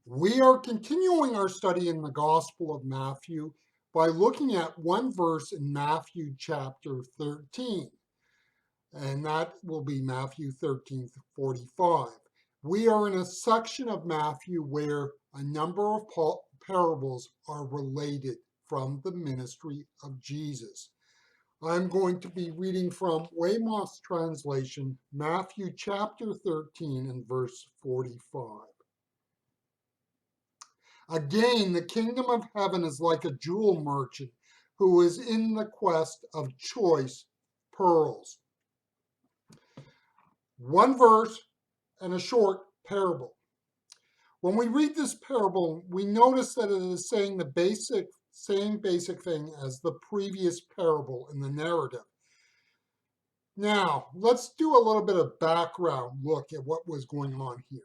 We are continuing our study in the Gospel of Matthew by looking at one verse in Matthew chapter 13, and that will be Matthew 13:45. We are in a section of Matthew where a number of parables are related from the ministry of Jesus. I'm going to be reading from Weymouth's translation, Matthew chapter 13 and verse 45. Again, the kingdom of heaven is like a jewel merchant who is in the quest of choice pearls. One verse and a short parable. When we read this parable, we notice that it is saying the same basic thing as the previous parable in the narrative. Now, let's do a little bit of background look at what was going on here.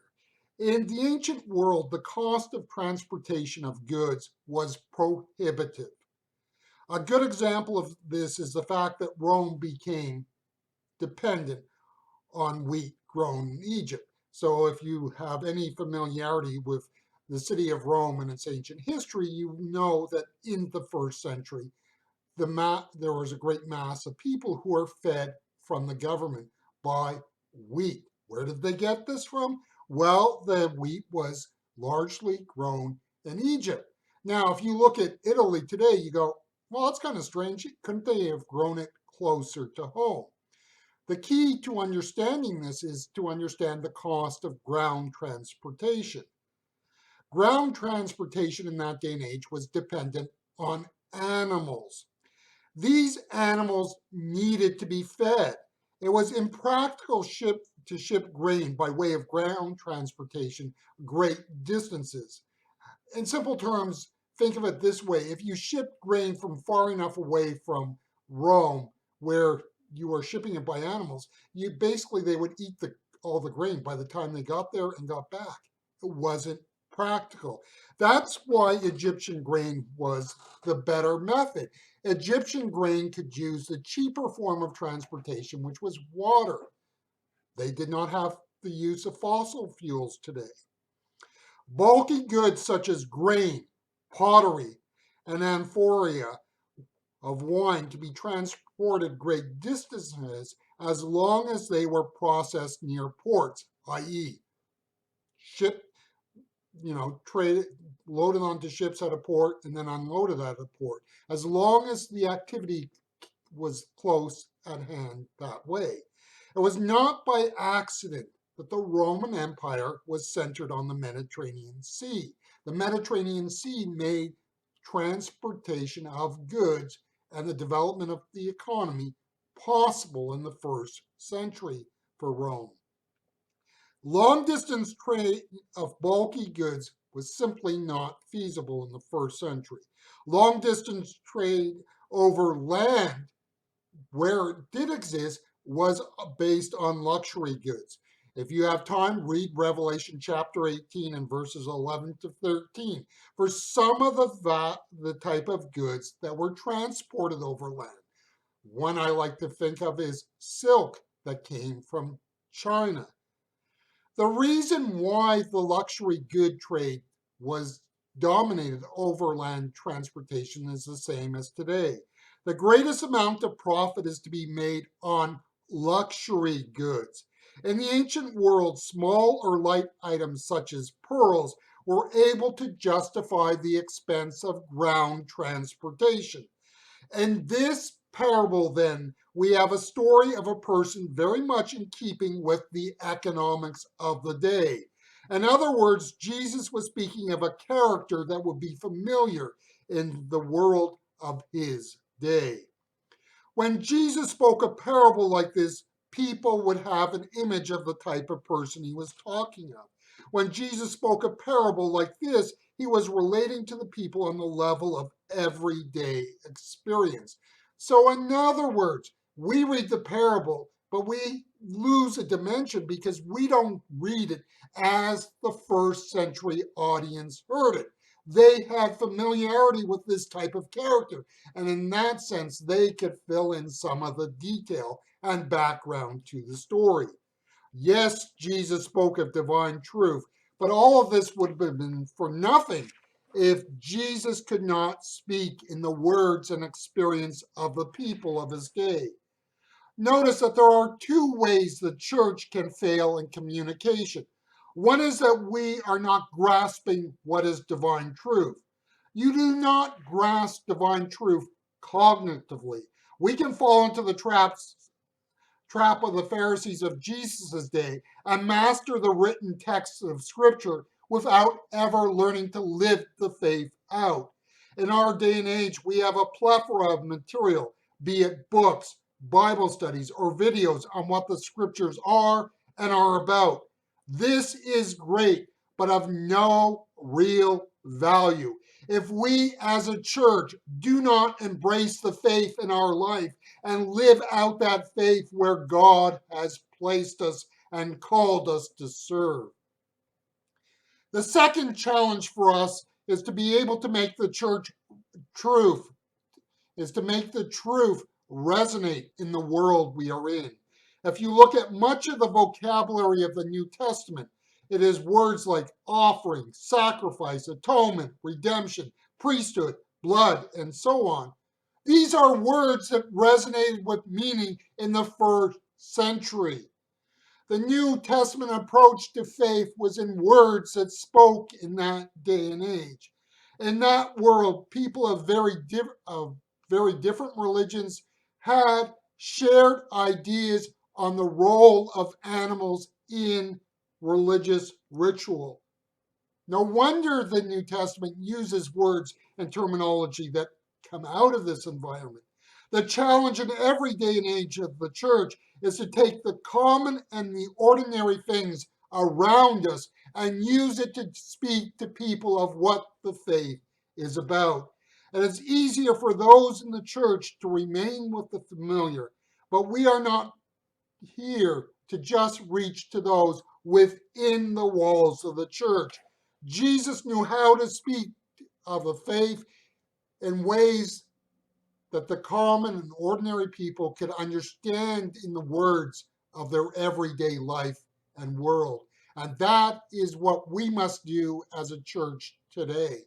In the ancient world, the cost of transportation of goods was prohibitive. A good example of this is the fact that Rome became dependent on wheat grown in Egypt. So if you have any familiarity with the city of Rome and its ancient history, you know that in the first century, there was a great mass of people who were fed from the government by wheat. Where did they get this from? Well, the wheat was largely grown in Egypt. Now, if you look at Italy today, you go, well, that's kind of strange. Couldn't they have grown it closer to home? The key to understanding this is to understand the cost of ground transportation. Ground transportation in that day and age was dependent on animals. These animals needed to be fed. It was impractical to ship grain by way of ground transportation great distances. In simple terms, think of it this way. If you shipped grain from far enough away from Rome, where you were shipping it by animals, they would eat all the grain by the time they got there and got back. It wasn't practical. That's why Egyptian grain was the better method. Egyptian grain could use the cheaper form of transportation, which was water. They did not have the use of fossil fuels today. Bulky goods such as grain, pottery, and amphoria of wine to be transported great distances as long as they were processed near ports, i.e., shipped, traded, loaded onto ships at a port and then unloaded at a port, as long as the activity was close at hand that way. It was not by accident that the Roman Empire was centered on the Mediterranean Sea. The Mediterranean Sea made transportation of goods and the development of the economy possible in the first century for Rome. Long distance trade of bulky goods was simply not feasible in the first century. Long distance trade over land, where it did exist, was based on luxury goods. If you have time, read Revelation chapter 18 and verses 11 to 13 for some of the type of goods that were transported over land. One I like to think of is silk that came from China. The reason why the luxury good trade was dominated overland transportation is the same as today. The greatest amount of profit is to be made on luxury goods. In the ancient world, small or light items such as pearls were able to justify the expense of ground transportation. In this parable, then, we have a story of a person very much in keeping with the economics of the day. In other words, Jesus was speaking of a character that would be familiar in the world of his day. When Jesus spoke a parable like this, people would have an image of the type of person he was talking of. When Jesus spoke a parable like this, he was relating to the people on the level of everyday experience. So, in other words, we read the parable, but we lose a dimension because we don't read it as the first century audience heard it. They had familiarity with this type of character, and in that sense, they could fill in some of the detail and background to the story. Yes, Jesus spoke of divine truth, But all of this would have been for nothing if Jesus could not speak in the words and experience of the people of his day. Notice that there are two ways the church can fail in communication. One is that we are not grasping what is divine truth. You do not grasp divine truth cognitively. We can fall into the trap of the Pharisees of Jesus' day and master the written texts of Scripture without ever learning to live the faith out. In our day and age, we have a plethora of material, be it books, Bible studies, or videos on what the Scriptures are and are about. This is great, but of no real value. If we as a church do not embrace the faith in our life and live out that faith where God has placed us and called us to serve. The second challenge for us is to be able to make the church truth, is to make the truth resonate in the world we are in. If you look at much of the vocabulary of the New Testament, it is words like offering, sacrifice, atonement, redemption, priesthood, blood, and so on. These are words that resonated with meaning in the first century. The New Testament approach to faith was in words that spoke in that day and age. In that world, people of very different religions had shared ideas on the role of animals in religious ritual. No wonder the New Testament uses words and terminology that come out of this environment. The challenge in every day and age of the church is to take the common and the ordinary things around us and use it to speak to people of what the faith is about. And it's easier for those in the church to remain with the familiar, but we are not here to just reach to those within the walls of the church. Jesus knew how to speak of the faith in ways that the common and ordinary people could understand in the words of their everyday life and world. And that is what we must do as a church today.